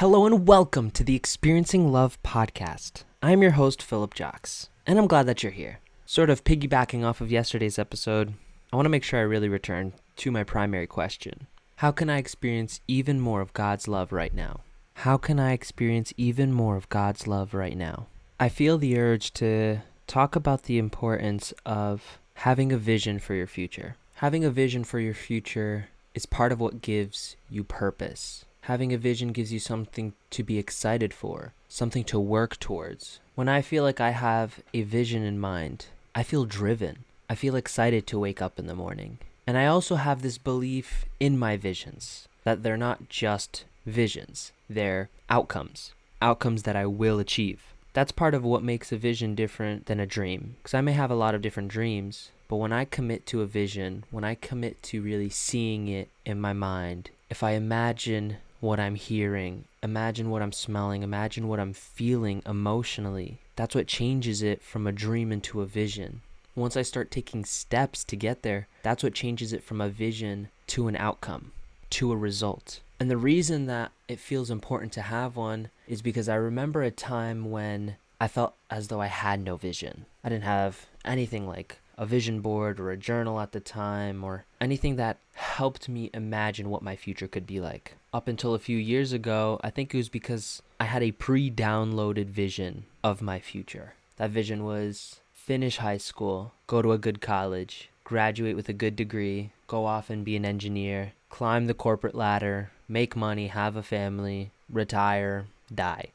Hello and welcome to the Experiencing Love podcast. I'm your host, Philip Jocks, and I'm glad that you're here. Sort of piggybacking off of yesterday's episode, I want to make sure I really return to my primary question. How can I experience even more of God's love right now? How can I experience even more of God's love right now? I feel the urge to talk about the importance of having a vision for your future. Having a vision for your future is part of what gives you purpose. Having a vision gives you something to be excited for, something to work towards. When I feel like I have a vision in mind, I feel driven. I feel excited to wake up in the morning. And I also have this belief in my visions, that they're not just visions, they're outcomes that I will achieve. That's part of what makes a vision different than a dream, because I may have a lot of different dreams, but when I commit to a vision, when I commit to really seeing it in my mind, if I imagine what I'm hearing, imagine what I'm smelling, imagine what I'm feeling emotionally, that's what changes it from a dream into a vision. Once I start taking steps to get there, that's what changes it from a vision to an outcome, to a result. And the reason that it feels important to have one is because I remember a time when I felt as though I had no vision. I didn't have anything like a vision board or a journal at the time or anything that helped me imagine what my future could be like. Up until a few years ago, I think it was because I had a pre-downloaded vision of my future. That vision was finish high school, go to a good college, graduate with a good degree, go off and be an engineer, climb the corporate ladder, make money, have a family, retire, die.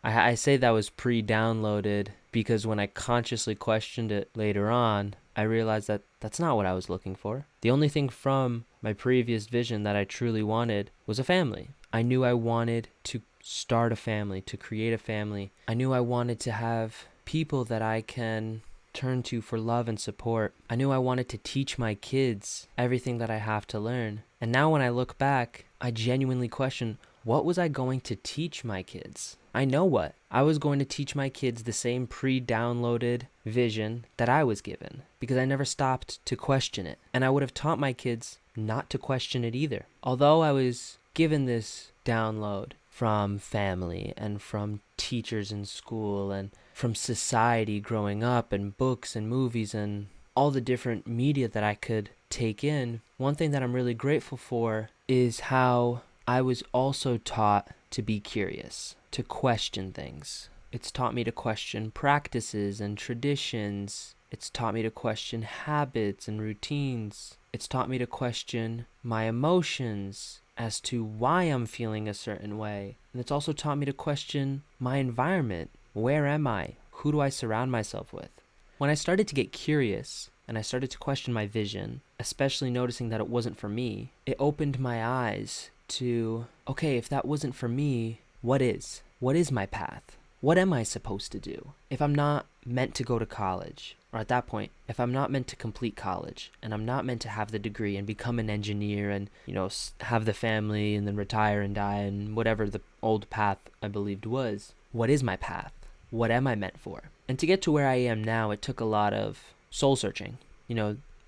I say that was pre-downloaded because when I consciously questioned it later on, I realized that that's not what I was looking for. The only thing from my previous vision that I truly wanted was a family. I knew I wanted to start a family, to create a family. I knew I wanted to have people that I can turn to for love and support. I knew I wanted to teach my kids everything that I have to learn. And now when I look back, I genuinely question, what was I going to teach my kids? I know what. I was going to teach my kids the same pre-downloaded vision that I was given because I never stopped to question it. And I would have taught my kids not to question it either. Although I was given this download from family and from teachers in school and from society growing up and books and movies and all the different media that I could take in, one thing that I'm really grateful for is how I was also taught to be curious, to question things. It's taught me to question practices and traditions. It's taught me to question habits and routines. It's taught me to question my emotions as to why I'm feeling a certain way. And it's also taught me to question my environment. Where am I? Who do I surround myself with? When I started to get curious and I started to question my vision, especially noticing that it wasn't for me, it opened my eyes to, okay, if that wasn't for me, what is? What is my path? What am I supposed to do? If I'm not meant to go to college, or at that point, if I'm not meant to complete college, and I'm not meant to have the degree and become an engineer and, have the family and then retire and die and whatever the old path I believed was, what is my path? What am I meant for? And to get to where I am now, it took a lot of soul searching.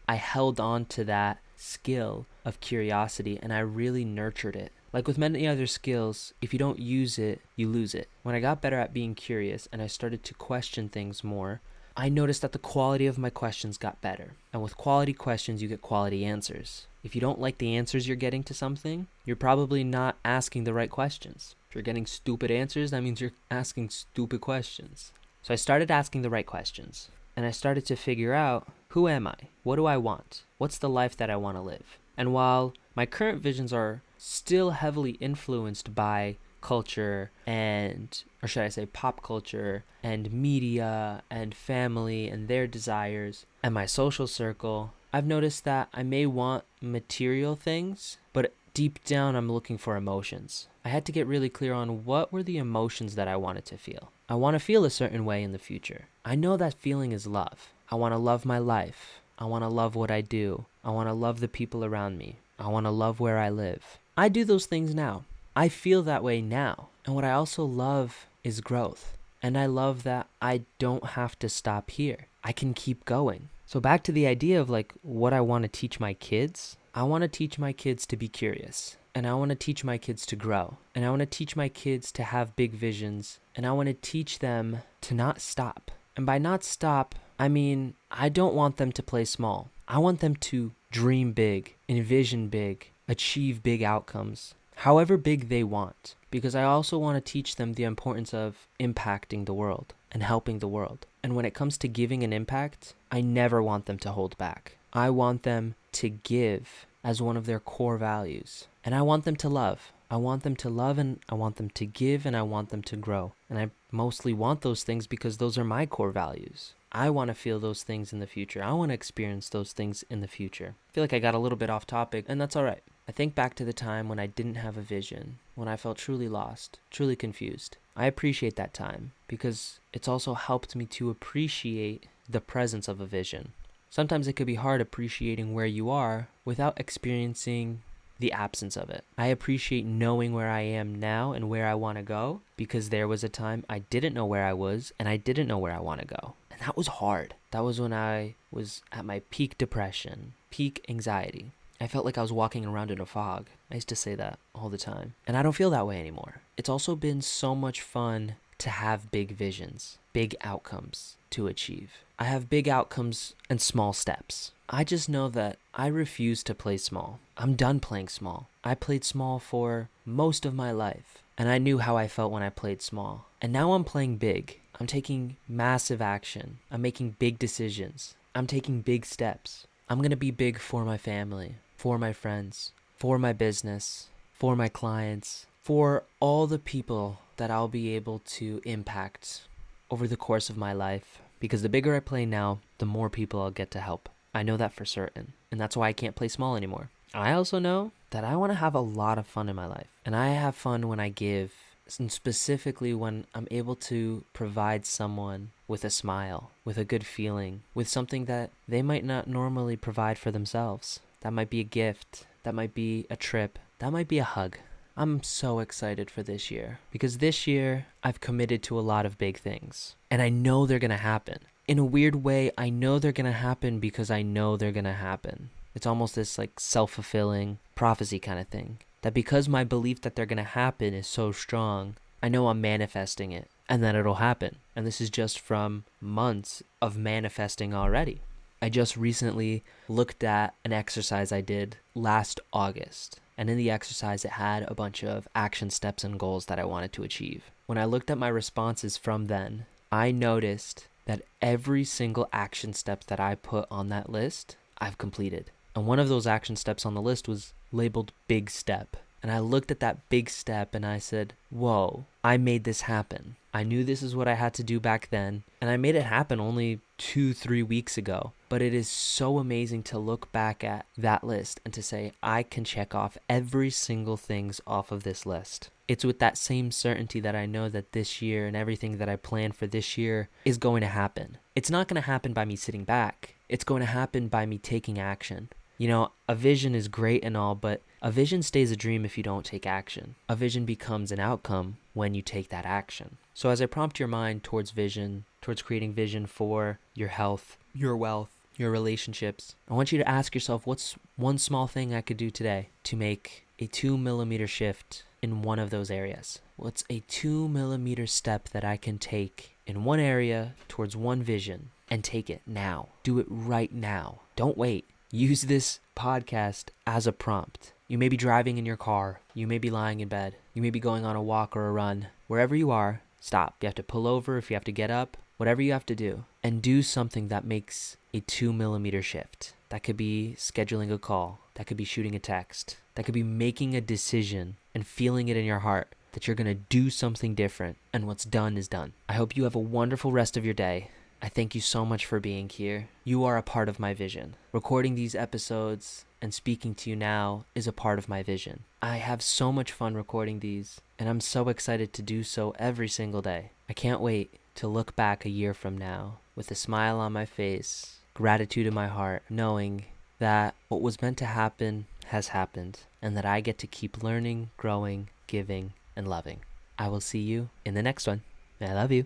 I held on to that skill of curiosity and I really nurtured it. Like with many other skills, if you don't use it, you lose it. When I got better at being curious and I started to question things more, I noticed that the quality of my questions got better. And with quality questions, you get quality answers. If you don't like the answers you're getting to something, you're probably not asking the right questions. If you're getting stupid answers, that means you're asking stupid questions. So I started asking the right questions. And I started to figure out, who am I? What do I want? What's the life that I want to live? And while my current visions are still heavily influenced by culture or should I say pop culture and media and family and their desires and my social circle, I've noticed that I may want material things, but deep down I'm looking for emotions. I had to get really clear on what were the emotions that I wanted to feel. I want to feel a certain way in the future. I know that feeling is love. I want to love my life. I want to love what I do. I want to love the people around me. I want to love where I live. I do those things now. I feel that way now. And what I also love is growth. And I love that I don't have to stop here. I can keep going. So back to the idea of what I want to teach my kids. I want to teach my kids to be curious. and I want to teach my kids to grow, and I want to teach my kids to have big visions, and I want to teach them to not stop. And by not stop, I mean, I don't want them to play small. I want them to dream big, envision big, achieve big outcomes, however big they want, because I also want to teach them the importance of impacting the world and helping the world. And when it comes to giving an impact, I never want them to hold back. I want them to give as one of their core values. And I want them to love. I want them to love, and I want them to give, and I want them to grow. And I mostly want those things because those are my core values. I want to feel those things in the future. I want to experience those things in the future. I feel like I got a little bit off topic, and that's all right. I think back to the time when I didn't have a vision, when I felt truly lost, truly confused. I appreciate that time because it's also helped me to appreciate the presence of a vision. Sometimes it could be hard appreciating where you are without experiencing the absence of it. I appreciate knowing where I am now and where I want to go because there was a time I didn't know where I was and I didn't know where I want to go. And that was hard. That was when I was at my peak depression, peak anxiety. I felt like I was walking around in a fog. I used to say that all the time. And I don't feel that way anymore. It's also been so much fun to have big visions, big outcomes to achieve. I have big outcomes and small steps. I just know that I refuse to play small. I'm done playing small. I played small for most of my life, and I knew how I felt when I played small. And now I'm playing big. I'm taking massive action. I'm making big decisions. I'm taking big steps. I'm going to be big for my family, for my friends, for my business, for my clients, for all the people that I'll be able to impact over the course of my life. Because the bigger I play now, the more people I'll get to help. I know that for certain. And that's why I can't play small anymore. I also know that I want to have a lot of fun in my life. And I have fun when I give, and specifically when I'm able to provide someone with a smile, with a good feeling, with something that they might not normally provide for themselves. That might be a gift. That might be a trip. That might be a hug. I'm so excited for this year because this year I've committed to a lot of big things and I know they're going to happen. In a weird way, I know they're going to happen because I know they're going to happen. It's almost this like self-fulfilling prophecy kind of thing that because my belief that they're going to happen is so strong, I know I'm manifesting it and that it'll happen. And this is just from months of manifesting already. I just recently looked at an exercise I did last August. And in the exercise, it had a bunch of action steps and goals that I wanted to achieve. When I looked at my responses from then, I noticed that every single action step that I put on that list, I've completed. And one of those action steps on the list was labeled big step. And I looked at that big step and I said, whoa, I made this happen. I knew this is what I had to do back then. And I made it happen only 2-3 weeks ago. But it is so amazing to look back at that list and to say, I can check off every single things off of this list. It's with that same certainty that I know that this year and everything that I plan for this year is going to happen. It's not going to happen by me sitting back. It's going to happen by me taking action. You know, a vision is great and all, but a vision stays a dream if you don't take action. A vision becomes an outcome when you take that action. So as I prompt your mind towards vision, towards creating vision for your health, your wealth, your relationships, I want you to ask yourself, what's one small thing I could do today to make a 2mm shift in one of those areas? What's a 2mm step that I can take in one area towards one vision and take it now? Do it right now. Don't wait. Use this podcast as a prompt. You may be driving in your car. You may be lying in bed. You may be going on a walk or a run. Wherever you are, stop. You have to pull over if you have to get up, whatever you have to do, and do something that makes a 2mm shift. That could be scheduling a call. That could be shooting a text. That could be making a decision and feeling it in your heart that you're going to do something different, and what's done is done. I hope you have a wonderful rest of your day. I thank you so much for being here. You are a part of my vision. Recording these episodes and speaking to you now is a part of my vision. I have so much fun recording these, and I'm so excited to do so every single day. I can't wait to look back a year from now with a smile on my face, gratitude in my heart, knowing that what was meant to happen has happened, and that I get to keep learning, growing, giving, and loving. I will see you in the next one. I love you.